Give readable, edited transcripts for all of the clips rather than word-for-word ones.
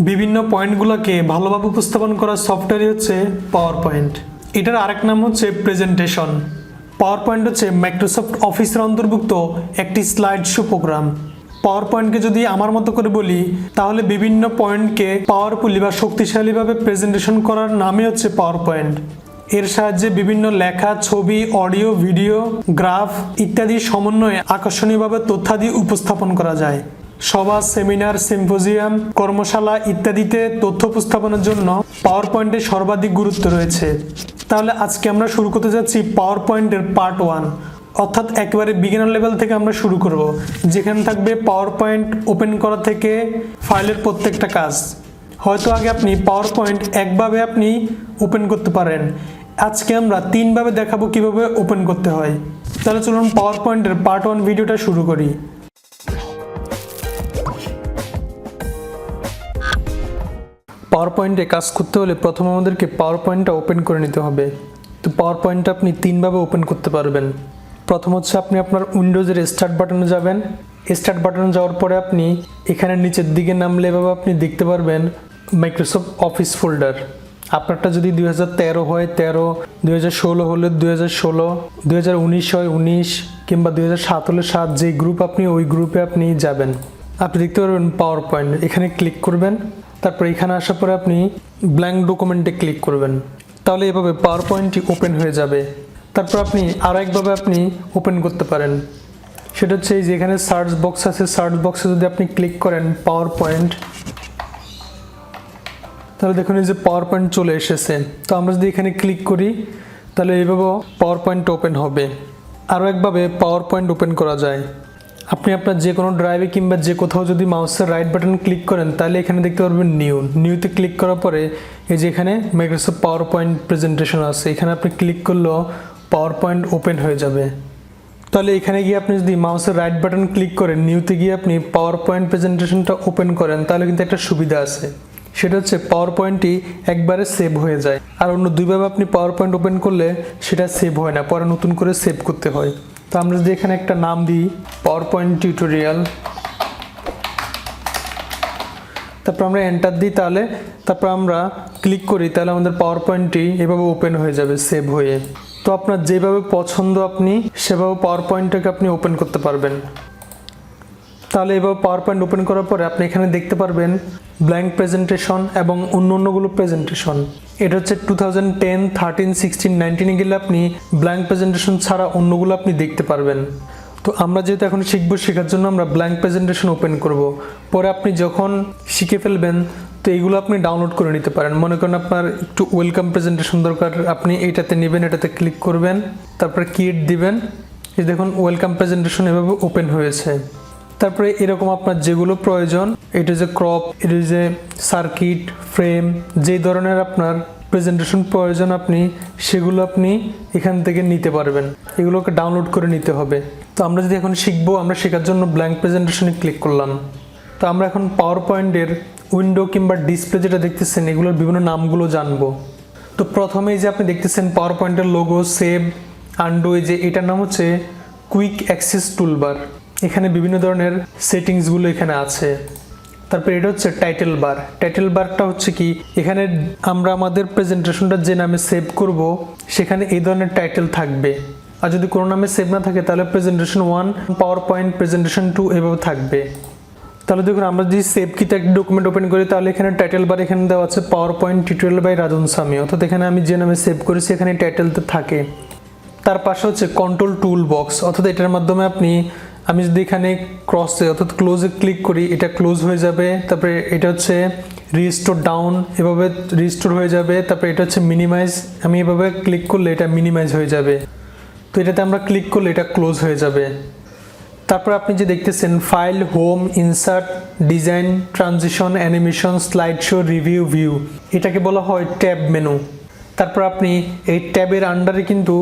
বিভিন্ন পয়েন্টগুলোকে ভালোভাবে উপস্থাপন করার সফটওয়্যারই হচ্ছে পাওয়ার পয়েন্ট। এটার আরেক নাম হচ্ছে প্রেজেন্টেশন। পাওয়ার পয়েন্ট হচ্ছে মাইক্রোসফট অফিসের অন্তর্ভুক্ত একটি স্লাইড শো প্রোগ্রাম। পাওয়ার পয়েন্টকে যদি আমার মতো করে বলি তাহলে বিভিন্ন পয়েন্টকে পাওয়ারফুলি বা শক্তিশালীভাবে প্রেজেন্টেশন করার নামই হচ্ছে পাওয়ার পয়েন্ট। এর সাহায্যে বিভিন্ন লেখা, ছবি, অডিও, ভিডিও, গ্রাফ ইত্যাদি সমন্বয়ে আকর্ষণীয়ভাবে তথ্যাদি উপস্থাপন করা যায়। সভা, সেমিনার, সিম্পোজিয়াম, কর্মশালা ইত্যাদিতে তথ্য উপস্থাপনের জন্য পাওয়ার পয়েন্টের সর্বাধিক গুরুত্ব রয়েছে। তাহলে আজকে আমরা শুরু করতে যাচ্ছি পাওয়ার পয়েন্টের পার্ট 1, অর্থাৎ একেবারে বিগিনার লেভেল থেকে আমরা শুরু করব, যেখানে থাকবে পাওয়ার পয়েন্ট ওপেন করা থেকে ফাইলের প্রত্যেকটা কাজ। হয়তো আগে আপনি পাওয়ার পয়েন্ট একভাবে আপনি ওপেন করতে পারেন, আজকে আমরা 3 ভাবে দেখাবো কিভাবে ওপেন করতে হয়। তাহলে চলুন পাওয়ার পয়েন্টের পার্ট 1 ভিডিওটা শুরু করি। পাওয়ার পয়েন্টে কাজ করতে হলে প্রথম আমাদেরকে পাওয়ার পয়েন্টটা ওপেন করে নিতে হবে। তো পাওয়ার পয়েন্টটা আপনি 3 ভাবে ওপেন করতে পারবেন। প্রথম হচ্ছে আপনি আপনার উইন্ডোজের স্টার্ট বাটনে যাবেন। স্টার্ট বাটনে যাওয়ার পরে আপনি এখানে নিচের দিকে নামলে এভাবে আপনি দেখতে পারবেন মাইক্রোসফট অফিস ফোল্ডার। আপনারটা যদি 2013 হয় 13, 2016 হলে 2016, 2019 হয় 19 কিংবা 2007 হলে 7, যে গ্রুপ আপনি ওই গ্রুপে আপনি যাবেন। আপনি দেখতে পারবেন পাওয়ার পয়েন্ট, এখানে ক্লিক করবেন। তারপর এখানে আসার পরে আপনি ব্ল্যাঙ্ক ডকুমেন্টে ক্লিক করবেন। তাহলে এভাবে পাওয়ার পয়েন্টটি ওপেন হয়ে যাবে। তারপর আপনি আরও একভাবে আপনি ওপেন করতে পারেন, সেটা হচ্ছে এই যে এখানে সার্চ বক্স আছে, সার্চ বক্সে যদি আপনি ক্লিক করেন পাওয়ার পয়েন্ট, তাহলে দেখুন এই যে পাওয়ার পয়েন্ট চলে এসেছে। তো আমরা যদি এখানে ক্লিক করি তাহলে এইভাবেও পাওয়ার পয়েন্ট ওপেন হবে। আরও একভাবে পাওয়ার পয়েন্ট ওপেন করা যায়। আপনি আপনার যে কোনো ড্রাইভে কিংবা যে কোথাও যদি মাউসের রাইট বাটন ক্লিক করেন তাহলে এখানে দেখতে পারবেন নিউতে ক্লিক করার পরে এই যে এখানে মাইক্রোসফট পাওয়ার পয়েন্ট প্রেজেন্টেশন আছে, এখানে আপনি ক্লিক করলেও পাওয়ার পয়েন্ট ওপেন হয়ে যাবে। তাহলে এখানে গিয়ে আপনি যদি মাউসের রাইট বাটন ক্লিক করেন, নিউতে গিয়ে আপনি পাওয়ার পয়েন্ট প্রেজেন্টেশনটা ওপেন করেন, তাহলে কিন্তু একটা সুবিধা আছে, সেটা হচ্ছে পাওয়ার পয়েন্টটি একবারে সেভ হয়ে যায়। আর অন্য 2 ভাবে আপনি পাওয়ার পয়েন্ট ওপেন করলে সেটা সেভ হয় না, পরে নতুন করে সেভ করতে হয়। তো আমরা যদি এখানে একটা নাম দিই পাওয়ার পয়েন্ট টিউটোরিয়াল, তারপর আমরা এন্টার দিই, তারপর আমরা ক্লিক করি, তাহলে আমাদের পাওয়ার পয়েন্টটি এভাবে ওপেন হয়ে যাবে সেভ হয়ে। তো আপনার যেভাবে পছন্দ আপনি সেভাবে পাওয়ার পয়েন্টটাকে আপনি ওপেন করতে পারবেন। তাহলে এভাবে পাওয়ার পয়েন্ট ওপেন করার পরে আপনি এখানে দেখতে পারবেন ব্ল্যাঙ্ক প্রেজেন্টেশন এবং অন্যান্যগুলো প্রেজেন্টেশন। এটা হচ্ছে 2010, 13, 16, 19 গেলে আপনি ব্ল্যাঙ্ক প্রেজেন্টেশন ছাড়া অন্যগুলো আপনি দেখতে পারবেন। তো আমরা যেহেতু এখন শেখার জন্য আমরা ব্ল্যাঙ্ক প্রেজেন্টেশন ওপেন করব। পরে আপনি যখন শিখে ফেলবেন তো এইগুলো আপনি ডাউনলোড করে নিতে পারেন। মনে করেন আপনার একটু ওয়েলকাম প্রেজেন্টেশন দরকার, আপনি এইটাতে নেবেন, এটাতে ক্লিক করবেন, তারপরে ক্রিয়েট দিবেন। এই দেখুন ওয়েলকাম প্রেজেন্টেশন এভাবে ওপেন হয়েছে। তারপরে এরকম আপনার যেগুলো প্রয়োজন, এটা যে ক্রপ, এটা যে সার্কিট, ফ্রেম, যে ধরনের আপনার প্রেজেন্টেশন প্রয়োজন আপনি সেগুলো আপনি এখান থেকে নিতে পারবেন। এগুলোকে ডাউনলোড করে নিতে হবে। তো আমরা যদি এখন শিখবো, আমরা শেখার জন্য ব্ল্যাঙ্ক প্রেজেন্টেশনে ক্লিক করলাম। তো আমরা এখন পাওয়ার পয়েন্টের উইন্ডো কিংবা ডিসপ্লে যেটা দেখতেছেন এগুলোর বিভিন্ন নামগুলো জানবো। তো প্রথমেই যে আপনি দেখতেছেন পাওয়ার পয়েন্টের লোগো, সেভ, আন্ডু, এই যে এটার নাম হচ্ছে কুইক অ্যাক্সেস টুলবার। এখানে বিভিন্ন ধরনের সেটিংসগুলো এখানে আছে। তারপর এটা হচ্ছে টাইটেল বার। টাইটেল বারটা হচ্ছে কি, এখানে আমরা আমাদের প্রেজেন্টেশনটা যে নামে সেভ করব সেখানে এই ধরনের টাইটেল থাকবে। আর যদি কোনো নামে সেভ না থাকে তাহলে প্রেজেন্টেশন 1, পাওয়ার পয়েন্ট প্রেজেন্টেশন 2 এভাবে থাকবে। তাহলে দেখুন আমরা যদি সেভ কিতে একটা ডকুমেন্ট ওপেন করি তাহলে এখানে টাইটেল বার এখানে দেওয়া আছে পাওয়ার পয়েন্ট টিউটোরিয়াল বাই রাজন সামি, অর্থাৎ এখানে আমি যে নামে সেভ করেছি এখানে টাইটেলতে থাকে। তার পাশে হচ্ছে কন্ট্রোল টুল বক্স, অর্থাৎ এটার মাধ্যমে আমি যদি এখানে ক্রসে অর্থাৎ ক্লোজে ক্লিক করি এটা ক্লোজ হয়ে যাবে। তারপরে এটা হচ্ছে রিস্টোর ডাউন, এভাবে রিস্টোর হয়ে যাবে। তারপরে এটা হচ্ছে মিনিমাইজ, আমি এভাবে ক্লিক করলে এটা মিনিমাইজ হয়ে যাবে। তো এটাতে আমরা ক্লিক করলে এটা ক্লোজ হয়ে যাবে। তারপর আপনি যে দেখতেছেন file, home, insert, design, transition, animation, slide show, review, view, এটাকে বলা হয় ট্যাব মেনু। তারপর আপনি এই ট্যাবের আন্ডারে কিন্তু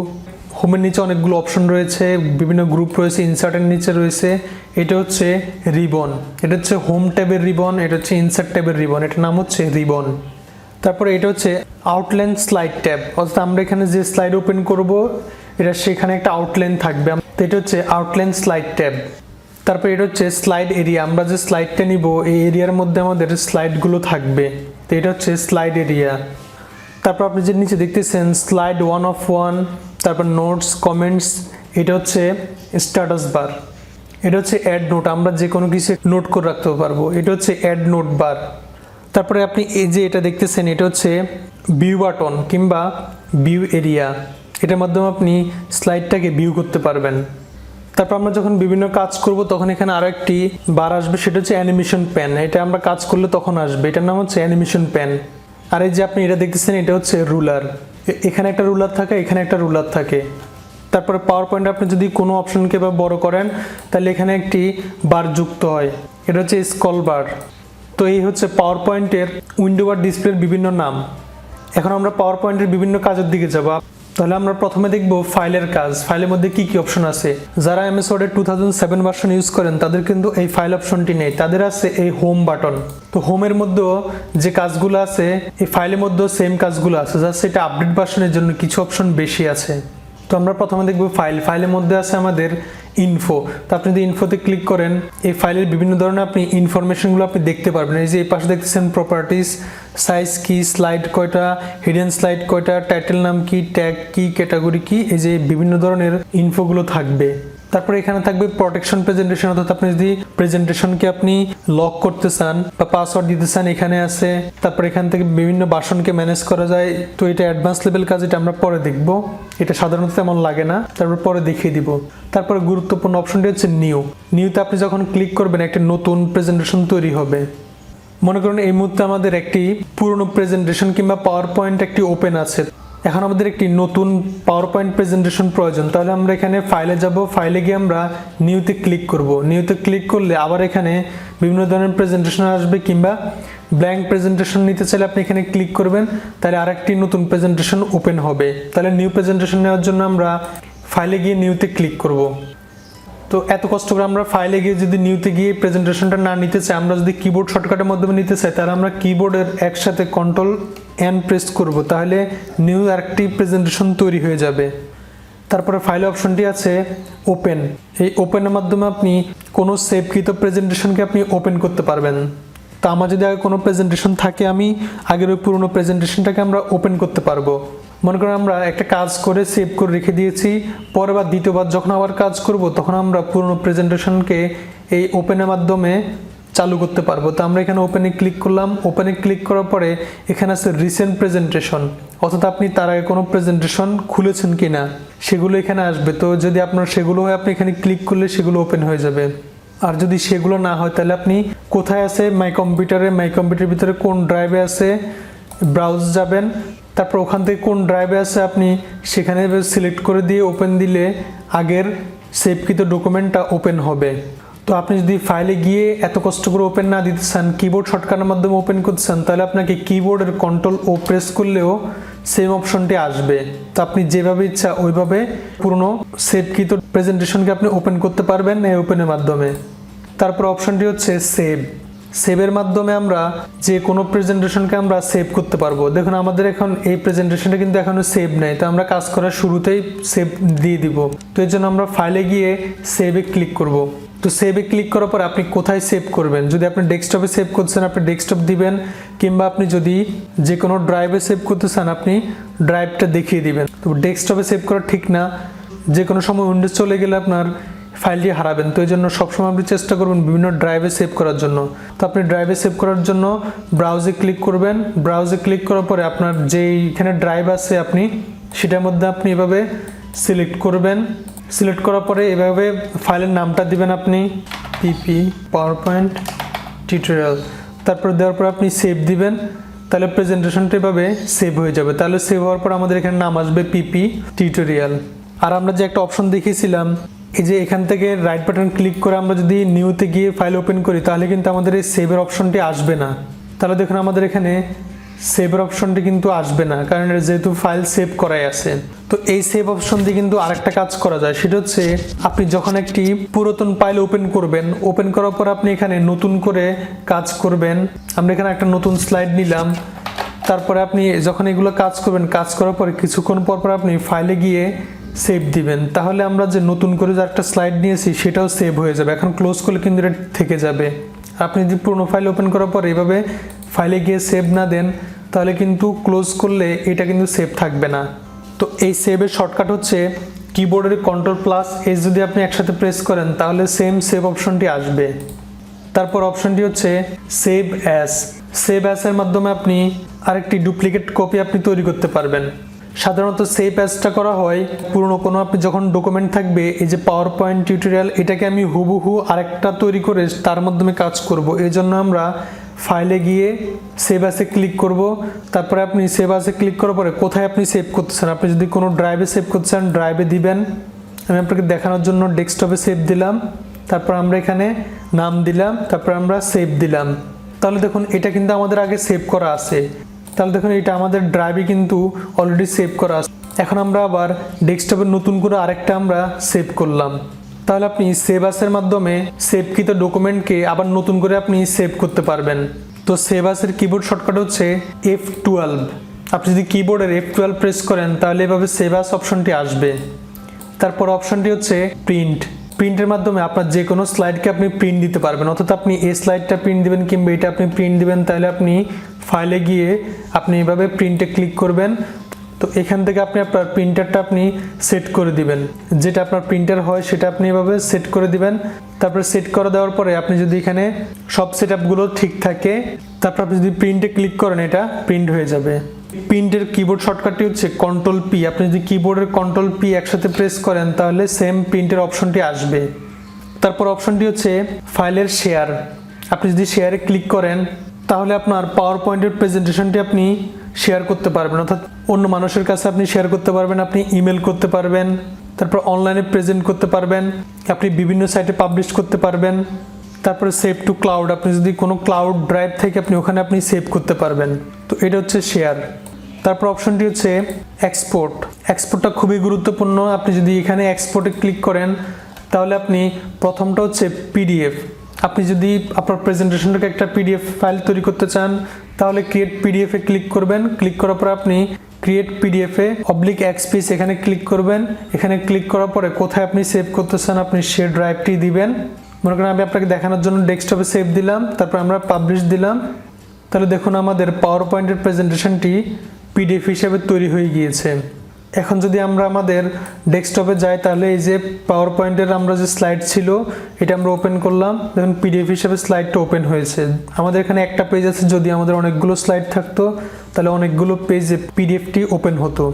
হোমের নিচে অনেকগুলো অপশন রয়েছে, বিভিন্ন গ্রুপ রয়েছে, ইনসার্টের নিচে রয়েছে। এটা হচ্ছে রিবন, এটা হচ্ছে হোম ট্যাবের রিবন, এটা হচ্ছে ইনসার্ট ট্যাবের রিবন, এটার নাম হচ্ছে রিবন। তারপরে এটা হচ্ছে আউটলাইন স্লাইড ট্যাব, অর্থাৎ আমরা এখানে যে স্লাইড ওপেন করব এটা সেখানে একটা আউটলাইন থাকবে। তো এটা হচ্ছে আউটলাইন স্লাইড ট্যাব। তারপর এটা হচ্ছে স্লাইড এরিয়া, আমরা যে স্লাইডটা নিব এই এরিয়ার মধ্যে আমাদের স্লাইডগুলো থাকবে, তো এটা হচ্ছে স্লাইড এরিয়া। তারপর আপনি যে নিচে দেখতেছেন স্লাইড 1 of 1, তারপর নোটস, কমেন্টস, এটা হচ্ছে স্ট্যাটাস বার, এটা হচ্ছে অ্যাড নোট, আমরা যে কোনো কিছু নোট করে রাখতে পারবো, এটা হচ্ছে অ্যাড নোট বার। তারপরে আপনি এই যে এটা দেখতেছেন এটা হচ্ছে ভিউ বাটন কিংবা ভিউ এরিয়া, এটার মাধ্যমে আপনি স্লাইডটাকে ভিউ করতে পারবেন। তারপর আমরা যখন বিভিন্ন কাজ করব তখন এখানে আরো একটি বার আসবে, সেটা হচ্ছে অ্যানিমেশন প্যান, এটা আমরা কাজ করলে তখন আসবে, এটার নাম হচ্ছে অ্যানিমেশন প্যান। আর এই যে আপনি এটা দেখতেছেন এটা হচ্ছে রুলার, এখানে একটা রুলার থাকে, এখানে একটা রুলার থাকে। তারপরে পাওয়ার পয়েন্টে আপনি যদি কোনো অপশনকে বা বড় করেন তাহলে এখানে একটি বার যুক্ত হয়, এটা হচ্ছে স্ক্রল বার। তো এই হচ্ছে পাওয়ার পয়েন্টের উইন্ডো বা ডিসপ্লের বিভিন্ন নাম। এখন আমরা পাওয়ার পয়েন্টের বিভিন্ন কাজের দিকে যাব। তাহলে আমরা প্রথমে দেখব ফাইলের কাজ, ফাইলের মধ্যে কি কি অপশন আছে। যারা এমএস ওয়ার্ডের 2007 ভার্সন ইউজ করেন তাদের কিন্তু এই ফাইল অপশনটি নেই, তাদের আছে এই হোম বাটন। তো হোমের মধ্যেও যে কাজগুলো আছে এই ফাইলের মধ্যেও সেম কাজগুলো আছে, জাস্ট এটা আপডেট ভার্সনের জন্য কিছু অপশন বেশি আছে। তো আমরা প্রথমে দেখব ফাইলের মধ্যে আছে আমাদের ইনফো। তো আপনি যদি ইনফোতে ক্লিক করেন এই ফাইলের বিভিন্ন ধরনের আপনি ইনফরমেশনগুলো আপনি দেখতে পারবেন। এই যে এই পাশে দেখতেছেন প্রপার্টিজ, সাইজ কি, স্লাইড কয়টা, হিডেন স্লাইড কয়টা, টাইটেল নাম কি, ট্যাগ কি, ক্যাটাগরি কি, এই যে বিভিন্ন ধরনের ইনফোগুলো থাকবে। তারপরে এখানে থাকবে প্রোটেকশন প্রেজেন্টেশন, অর্থাৎ আপনি যদি প্রেজেন্টেশনকে আপনি লক করতে চান বা পাসওয়ার্ড দিতে চান এখানে আছে। তারপর এখান থেকে বিভিন্ন ভার্সনকে ম্যানেজ করা যায়, তো এটা অ্যাডভান্স লেভেল কাজ, এটা আমরা পরে দেখব, এটা সাধারণত তেমন লাগে না, তারপর পরে দেখিয়ে দিব। তারপরে গুরুত্বপূর্ণ অপশনটি হচ্ছে নিউতে আপনি যখন ক্লিক করবেন একটা নতুন প্রেজেন্টেশন তৈরি হবে। মনে করুন এই মুহূর্তে আমাদের একটি পুরনো প্রেজেন্টেশন কিংবা পাওয়ার পয়েন্ট একটি ওপেন আছে, এখন আমাদের একটি নতুন পাওয়ার পয়েন্ট প্রেজেন্টেশন প্রয়োজন। তাহলে আমরা এখানে ফাইলে যাব, ফাইলে গিয়ে আমরা নিউতে ক্লিক করব। নিউতে ক্লিক করলে আবার এখানে বিভিন্ন ধরনের প্রেজেন্টেশন আসবে, কিংবা ব্ল্যাঙ্ক প্রেজেন্টেশন নিতে চাইলে আপনি এখানে ক্লিক করবেন, তাহলে আরেকটি নতুন প্রেজেন্টেশন ওপেন হবে। তাহলে নিউ প্রেজেন্টেশন নেওয়ার জন্য আমরা ফাইলে গিয়ে নিউতে ক্লিক করব। তো এত কষ্ট করে আমরা ফাইলে গিয়ে যদি নিউতে গিয়ে প্রেজেন্টেশনটা না নিতে চাই, আমরা যদি কিবোর্ড শর্টকাটের মাধ্যমে নিতে চাই, তাহলে আমরা কিবোর্ডের একসাথে Ctrl+N প্রেস করব, তাহলে নিউ আরেকটি প্রেজেন্টেশন তৈরি হয়ে যাবে। তারপরে ফাইল অপশনটি আছে ওপেন, এই ওপেনের মাধ্যমে আপনি কোনো সেভকৃত প্রেজেন্টেশনকে আপনি ওপেন করতে পারবেন। তো আমার যদি আগে কোনো প্রেজেন্টেশন থাকে আমি আগের ওই পুরনো প্রেজেন্টেশনটাকে আমরা ওপেন করতে পারবো। মনে করেন আমরা একটা কাজ করে সেভ করে রেখে দিয়েছি, পরে বা দ্বিতীয়বার যখন আবার কাজ করব তখন আমরা পুরনো প্রেজেন্টেশনকে এই ওপেনের মাধ্যমে চালু করতে পারবো। তো আমরা এখানে ওপেনে ক্লিক করলাম, ওপেনে ক্লিক করার পরে এখানে আছে রিসেন্ট প্রেজেন্টেশন, অর্থাৎ আপনি তার আগে কোনো প্রেজেন্টেশন খুলেছেন কিনা সেগুলো এখানে আসবে। তো যদি আপনার সেগুলো হয় আপনি এখানে ক্লিক করলে সেগুলো ওপেন হয়ে যাবে। আর যদি সেগুলো না হয় তাহলে আপনি কোথায় আছে মাই কম্পিউটারের ভিতরে কোন ড্রাইভে আছে ব্রাউজ যাবেন, তারপর ওখান থেকে কোন ড্রাইভে আছে আপনি সেখানে সিলেক্ট করে দিয়ে ওপেন দিলে আগের সেভকৃত ডকুমেন্টটা ওপেন হবে। তো আপনি যদি ফাইলে গিয়ে এত কষ্ট করে ওপেন না দিতে চান, কিবোর্ড শর্টকাটের মাধ্যমে ওপেন করতে চান, তাহলে আপনাকে কিবোর্ডের Ctrl+O প্রেস করলেও সেম অপশনটি আসবে। তো আপনি যেভাবে ইচ্ছা ওইভাবে পুরনো সেভকৃত প্রেজেন্টেশনকে আপনি ওপেন করতে পারবেন এই ওপেনের মাধ্যমে। তারপর অপশনটি হচ্ছে সেভের মাধ্যমে আমরা যে কোনো প্রেজেন্টেশনকে আমরা সেভ করতে পারবো। দেখুন আমাদের এখন এই প্রেজেন্টেশনটা কিন্তু এখনো সেভ নেই, তো আমরা কাজ করার শুরুতেই সেভ দিয়ে দিব। তো এর জন্য আমরা ফাইলে গিয়ে সেভে ক্লিক করব। তো সেভে ক্লিক করার পর আপনি কোথায় সেভ করবেন, যদি আপনি ডেস্কটপে সেভ করছেন আপনি ডেস্কটপ দিবেন, কিংবা আপনি যদি যে কোনো ড্রাইভে সেভ করতে চান আপনি ড্রাইভটা দেখিয়ে দিবেন। তো ডেস্কটপে সেভ করা ঠিক না, যে কোনো সময় উইন্ডোজ চলে গেলে আপনার ফাইলটি হারাবেন। তো এই জন্য সবসময় আপনি চেষ্টা করবেন বিভিন্ন ড্রাইভে সেভ করার জন্য। তো আপনি ড্রাইভে সেভ করার জন্য ব্রাউজে ক্লিক করবেন, ব্রাউজে ক্লিক করার পরে আপনার যেইখানে ড্রাইভ আছে আপনি সেটার মধ্যে আপনি এভাবে সিলেক্ট করবেন। সিলেক্ট করার পরে এভাবে ফাইলের নামটা দিবেন আপনি পিপি পাওয়ারপয়েন্ট টিউটোরিয়াল, তারপর দেওয়ার পর আপনি সেভ দিবেন, তাহলে প্রেজেন্টেশনটা এভাবে সেভ হয়ে যাবে। তাহলে সেভ হওয়ার পর আমাদের এখানে নাম আসবে পিপি টিউটোরিয়াল। আর আমরা যে একটা অপশন দেখিয়েছিলাম এই যে এখান থেকে রাইট বাটন ক্লিক করে আমরা যদি নিউতে গিয়ে ফাইল ওপেন করি তাহলে কিন্তু আমাদের এই সেভের অপশনটি আসবে না। তাহলে দেখুন আমাদের এখানে সেভের অপশনটি কিন্তু আসবে না, কারণ যেহেতু ফাইল সেভ করাই আছে। তো এই সেভ অপশন দিয়ে কিন্তু আরেকটা কাজ করা যায়, সেটা হচ্ছে আপনি যখন একটি পুরাতন ফাইল ওপেন করবেন, ওপেন করার পর আপনি এখানে নতুন করে কাজ করবেন। আমরা এখানে একটা নতুন স্লাইড নিলাম, তারপরে আপনি যখন এগুলো কাজ করবেন, কাজ করার পরে কিছুক্ষণ পর পর আপনি ফাইলে গিয়ে সেভ দিবেন, তাহলে আমরা যে নতুন করে যে একটা স্লাইড নিয়েছি সেটাও সেভ হয়ে যাবে। এখন ক্লোজ করলে কিন্তু এটা থেকে যাবে। আপনি যদি পুরোনো ফাইল ওপেন করার পর এভাবে ফাইলে গিয়ে সেভ না দেন তাহলে কিন্তু ক্লোজ করলে এটা কিন্তু সেভ থাকবে না। তো এই সেভের শর্টকাট হচ্ছে কিবোর্ডের Ctrl+S যদি আপনি একসাথে প্রেস করেন তাহলে সেভ অপশনটি আসবে। তারপর অপশনটি হচ্ছে সেভ অ্যাজ এর মাধ্যমে আপনি আরেকটি ডুপ্লিকেট কপি আপনি তৈরি করতে পারবেন। সাধারণত সেভ অ্যাজটা করা হয় পুরনো কোনো আপনি যখন ডকুমেন্ট থাকবে, এই যে পাওয়ার পয়েন্ট টিউটোরিয়াল এটাকে আমি হুবহু আরেকটা তৈরি করে তার মাধ্যমে কাজ করব। এই জন্য আমরা ফাইলে গিয়ে সেভ অ্যাজে ক্লিক করব। তারপরে আপনি সেভ অ্যাজে ক্লিক করার পরে কোথায় আপনি সেভ করতেছেন, আপনি যদি কোনো ড্রাইভে সেভ করতে চান ড্রাইভে দিবেন। আমি আপনাকে দেখানোর জন্য ডেস্কটপে সেভ দিলাম, তারপর আমরা এখানে নাম দিলাম, তারপর আমরা সেভ দিলাম। তাহলে দেখুন এটা কিন্তু আমাদের আগে সেভ করা আছে। তাহলে দেখুন এটা আমাদের ড্রাইভে কিন্তু অলরেডি সেভ করা আছে। এখন আমরা আবার ডেস্কটপে নতুন করে আরেকটা আমরা সেভ করলাম। তাহলে আপনি সেভ অ্যাজের মাধ্যমে সেভকৃত ডকুমেন্টকে আবার নতুন করে আপনি সেভ করতে পারবেন। তো সেভ অ্যাজের কিবোর্ড শর্টকাট হচ্ছে F12। আপনি যদি কিবোর্ডের F12 প্রেস করেন তাহলে এভাবে সেভ অ্যাজ অপশনটি আসবে। তারপর অপশনটি হচ্ছে প্রিন্টের মাধ্যমে আপনার যে কোনো স্লাইডকে আপনি প্রিন্ট দিতে পারবেন। অর্থাৎ আপনি এই স্লাইডটা প্রিন্ট দিবেন কিংবা এটা আপনি প্রিন্ট দিবেন, তাহলে আপনি ফাইলে গিয়ে আপনি এভাবে প্রিন্টে ক্লিক করবেন। তো এখান থেকে আপনি আপনার প্রিন্টারটা আপনি সেট করে দিবেন, যেটা আপনার প্রিন্টার হয় সেটা আপনি এভাবে সেট করে দিবেন। তারপরে সেট করে দেওয়ার পরে আপনি যদি এখানে সব সেট আপগুলো ঠিক থাকে তারপর আপনি যদি প্রিন্টে ক্লিক করেন এটা প্রিন্ট হয়ে যাবে। প্রিন্টের কিবোর্ড শর্টকাটটি হচ্ছে Ctrl+P। আপনি যদি কিবোর্ডের Ctrl+P একসাথে প্রেস করেন তাহলে সেম প্রিন্টের অপশনটি আসবে। তারপর অপশনটি হচ্ছে ফাইলের শেয়ার। আপনি যদি শেয়ারে ক্লিক করেন তাহলে আপনার পাওয়ার পয়েন্টের প্রেজেন্টেশনটি আপনি শেয়ার করতে পারবেন, অর্থাৎ অন্য মানুষের কাছে আপনি শেয়ার করতে পারবেন, আপনি ইমেল করতে পারবেন, তারপর অনলাইনে প্রেজেন্ট করতে পারবেন, আপনি বিভিন্ন সাইটে পাবলিশ করতে পারবেন। তারপরে সেভ টু ক্লাউড, আপনি যদি কোনো ক্লাউড ড্রাইভ থেকে আপনি ওখানে আপনি সেভ করতে পারবেন। তো এটা হচ্ছে শেয়ার। তারপর অপশনটি হচ্ছে এক্সপোর্টটা খুবই গুরুত্বপূর্ণ। আপনি যদি এখানে এক্সপোর্টে ক্লিক করেন তাহলে আপনি প্রথমটা হচ্ছে পিডিএফ। আপনি যদি আপনার প্রেজেন্টেশনটাকে একটা পিডিএফ ফাইল তৈরি করতে চান তাহলে ক্রিয়েট পিডিএফে ক্লিক করবেন। ক্লিক করার পর আপনি ক্রিয়েট পিডিএফে /XPS এখানে ক্লিক করবেন। এখানে ক্লিক করার পরে কোথায় আপনি সেভ করতে চান আপনি সে ড্রাইভটি দিবেন। মনে করেন আমি আপনাকে দেখানোর জন্য ডেস্কটপে সেভ দিলাম, তারপর আমরা পাবলিশ দিলাম। তাহলে দেখুন আমাদের পাওয়ার পয়েন্টের প্রেজেন্টেশনটি পিডিএফ হিসেবে তৈরি হয়ে গিয়েছে। এখন যদি আমরা আমাদের ডেস্কটপে যাই তাহলে এই যে পাওয়ার পয়েন্টের আমরা যে স্লাইড ছিল এটা আমরা ওপেন করলাম, দেখুন পিডিএফ হিসেবে স্লাইডটা ওপেন হয়েছে। আমাদের এখানে একটা পেজ আছে, যদি আমাদের অনেকগুলো স্লাইড থাকতো তাহলে অনেকগুলো পেজে পিডিএফটি ওপেন হতো।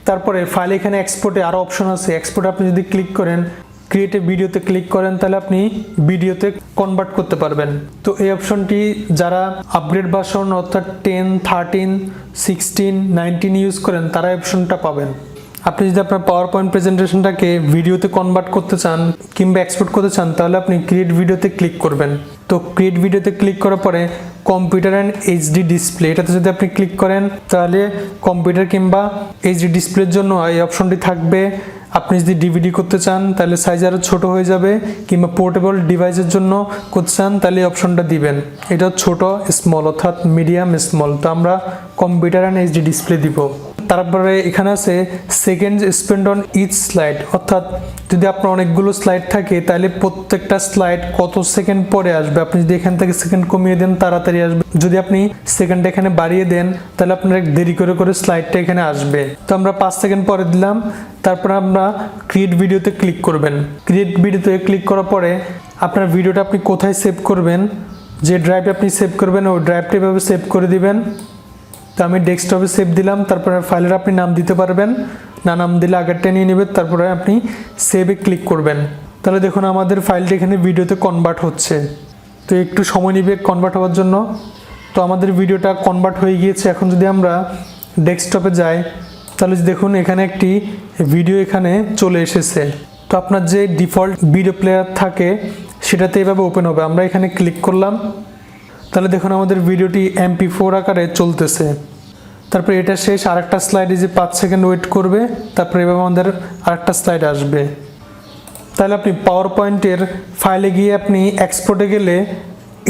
তারপরে ফাইল এখানে এক্সপোর্টে আরও অপশন আছে। এক্সপোর্টে আপনি যদি ক্লিক করেন ক্রিয়েট ভিডিওতে ক্লিক করেন তাহলে আপনি ভিডিওতে কনভার্ট করতে পারবেন। তো এই অপশনটি যারা আপগ্রেড ভার্সন অর্থাৎ 10, 13, 16, 19 ইউজ করেন তারা এই অপশনটা পাবেন। আপনি যদি আপনার পাওয়ার পয়েন্ট প্রেজেন্টেশনটাকে ভিডিওতে কনভার্ট করতে চান কিংবা এক্সপোর্ট করতে চান তাহলে আপনি ক্রিয়েট ভিডিওতে ক্লিক করবেন। তো ক্রিয়েট ভিডিওতে ক্লিক করার পরে কম্পিউটার অ্যান্ড এইচডি ডিসপ্লে এটাতে যদি আপনি ক্লিক করেন তাহলে কম্পিউটার কিংবা এইচডি ডিসপ্লের জন্য এই অপশনটি থাকবে। আপনি যদি ডিভিডি করতে চান তাহলে সাইজ আরও ছোটো হয়ে যাবে, কিংবা পোর্টেবল ডিভাইসের জন্য করতে চান তাহলে এই অপশনটা দিবেন। এটা ছোট স্মল অর্থাৎ মিডিয়াম স্মল। তো আমরা কম্পিউটার অ্যান্ড এইচডি ডিসপ্লে দিব। তারপরে এখানে আছে second spend on each slide, অর্থাৎ যদি আপনার অনেকগুলো স্লাইড থাকে তাহলে প্রত্যেকটা স্লাইড কত সেকেন্ড পরে আসবে। আপনি যদি এখান থেকে সেকেন্ড কমিয়ে দেন তাড়াতাড়ি আসবে, যদি আপনি সেকেন্ড এখানে বাড়িয়ে দেন তাহলে আপনার দেরি করে করে স্লাইডটা এখানে আসবে। তো আমরা 5 সেকেন্ড পরে দিলাম। তারপর আমরা ক্রিয়েট ভিডিওতে ক্লিক করবেন। ক্রিয়েট ভিডিওতে ক্লিক করার পরে আপনার ভিডিওটা আপনি কোথায় সেভ করবেন, যে ড্রাইভে আপনি সেভ করবেন ওই ড্রাইভটা এভাবে সেভ করে দিবেন। তো আমি ডেস্কটপে সেভ দিলাম। তারপরে ফাইলের আপনি নাম দিতে পারবেন, না নাম দিলে আগেরটা নিয়ে নেবেন। তারপরে আপনি সেভে ক্লিক করবেন। তাহলে দেখুন আমাদের ফাইলটি এখানে ভিডিওতে কনভার্ট হচ্ছে। তো একটু সময় নেবে কনভার্ট হওয়ার জন্য। তো আমাদের ভিডিওটা কনভার্ট হয়ে গিয়েছে। এখন যদি আমরা ডেস্কটপে যাই তাহলে দেখুন এখানে একটি ভিডিও এখানে চলে এসেছে। তো আপনার যে ডিফল্ট ভিডিও প্লেয়ার থাকে সেটাতে এভাবে ওপেন হবে। আমরা এখানে ক্লিক করলাম, তাহলে দেখুন আমাদের ভিডিওটি MP4 আকারে চলতেছে। তারপরে এটা শেষ, আরেকটা স্লাইডে যে 5 সেকেন্ড ওয়েট করবে, তারপরে এভাবে আমাদের আরেকটা স্লাইড আসবে। তাহলে আপনি পাওয়ার পয়েন্টের ফাইলে গিয়ে আপনি এক্সপোর্টে গেলে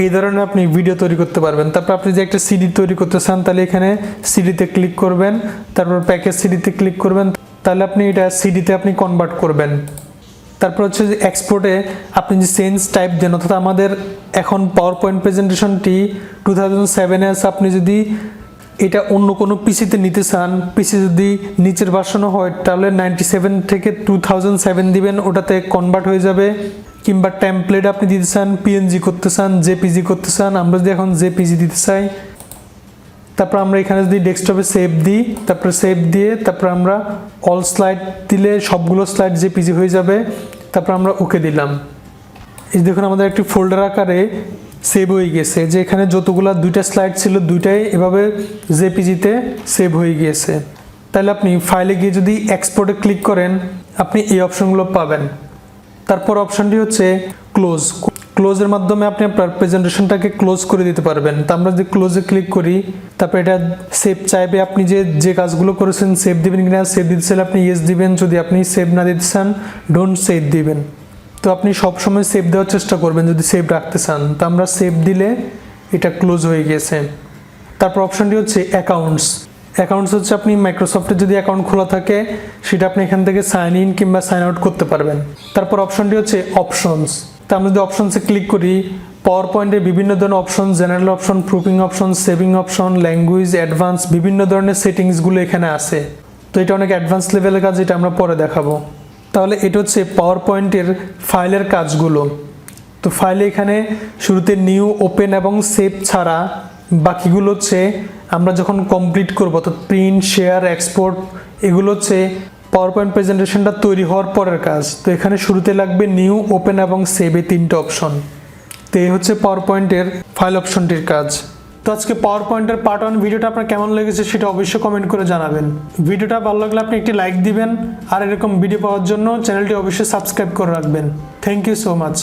এই ধরনের আপনি ভিডিও তৈরি করতে পারবেন। তারপর আপনি যে একটা সিডি তৈরি করতে চান তাহলে এখানে সিডিতে ক্লিক করবেন, তারপর প্যাকেজ সিডিতে ক্লিক করবেন, তাহলে আপনি এটা সিডিতে আপনি কনভার্ট করবেন। তারপর হচ্ছে যে এক্সপোর্টে আপনি যে চেঞ্জ টাইপ দেন, অর্থাৎ আমাদের এখন পাওয়ার পয়েন্ট প্রেজেন্টেশনটি 2007 আছে, আপনি যদি এটা অন্য কোনো পিসিতে নিতে চান, পিসি যদি নিচের ভার্সনও হয় তাহলে 97 থেকে 2007 দিবেন, ওটাতে কনভার্ট হয়ে যাবে। কিংবা টেমপ্লেট আপনি দিতে চান, পিএনজি করতে চান, জেপিজি করতে চান, আমরা যদি এখন জেপিজি দিতে চাই, তারপর আমরা এখানে যদি ডেস্কটপে সেভ দিই, তারপরে সেভ দিয়ে তারপর আমরা অল স্লাইড দিলে সবগুলো স্লাইড জেপিজি হয়ে যাবে। তারপর আমরা ওকে দিলাম। এই দেখুন আমাদের একটি ফোল্ডার আকারে সেভ হয়ে গেছে, যে এখানে যতগুলো 2টা স্লাইড ছিল 2টাই এভাবে জেপিজিতে সেভ হয়ে গিয়েছে। তাহলে আপনি ফাইলে গিয়ে যদি এক্সপোর্টে ক্লিক করেন আপনি এই অপশনগুলো পাবেন। তারপর অপশনটি হচ্ছে ক্লোজ। ক্লোজের মাধ্যমে আপনি আপনার প্রেজেন্টেশনটাকে ক্লোজ করে দিতে পারবেন। তো আমরা যদি ক্লোজে ক্লিক করি, তারপর এটা সেভ চাইবে, আপনি যে কাজগুলো করেছেন সেভ দিবেন কিনা, সেভ দিতে চাইলে আপনি ইয়েস দিবেন, যদি আপনি সেভ না দিতে চান ডোন্ট সেভ দিবেন। তো আপনি সবসময় সেভ দেওয়ার চেষ্টা করবেন যদি সেভ রাখতে চান। তো আমরা সেভ দিলে এটা ক্লোজ হয়ে গেছে। তারপর অপশনটি হচ্ছে অ্যাকাউন্টস। অ্যাকাউন্টস হচ্ছে আপনি মাইক্রোসফটের যদি অ্যাকাউন্ট খোলা থাকে সেটা আপনি এখান থেকে সাইন ইন কিংবা সাইন আউট করতে পারবেন। তারপর অপশনটি হচ্ছে অপশনস। তো আমরা যদি অপশনসে ক্লিক করি, পাওয়ার পয়েন্টে বিভিন্ন ধরনের option, general option, proofing option, saving option, language, advance, বিভিন্ন ধরনের সেটিংসগুলো এখানে আছে। তো এটা অনেক অ্যাডভান্স লেভেলের কাজ, এটা আমরা পরে দেখাবো। তাহলে এটা হচ্ছে পাওয়ার পয়েন্টের ফাইলের কাজগুলো। তো ফাইলে এখানে শুরুতে নিউ, ওপেন এবং সেভ ছাড়া বাকিগুলো হচ্ছে আমরা যখন কমপ্লিট করবো, তো প্রিন্ট, শেয়ার, এক্সপোর্ট, এগুলো হচ্ছে পাওয়ার পয়েন্ট প্রেজেন্টেশনটা তৈরি হওয়ার পরের কাজ। তো এখানে শুরুতে লাগবে নিউ, ওপেন এবং সেভ, এই 3টে অপশন। তো এই হচ্ছে পাওয়ার পয়েন্টের ফাইল অপশনটির কাজ। তো আজকে পাওয়ার পয়েন্টের পার্ট 1 ভিডিওটা আপনার কেমন লেগেছে সেটা অবশ্যই কমেন্ট করে জানাবেন। ভিডিওটা ভালো লাগলে আপনি একটি লাইক দিবেন, আর এরকম ভিডিও পাওয়ার জন্য চ্যানেলটি অবশ্যই সাবস্ক্রাইব করে রাখবেন। Thank you so much.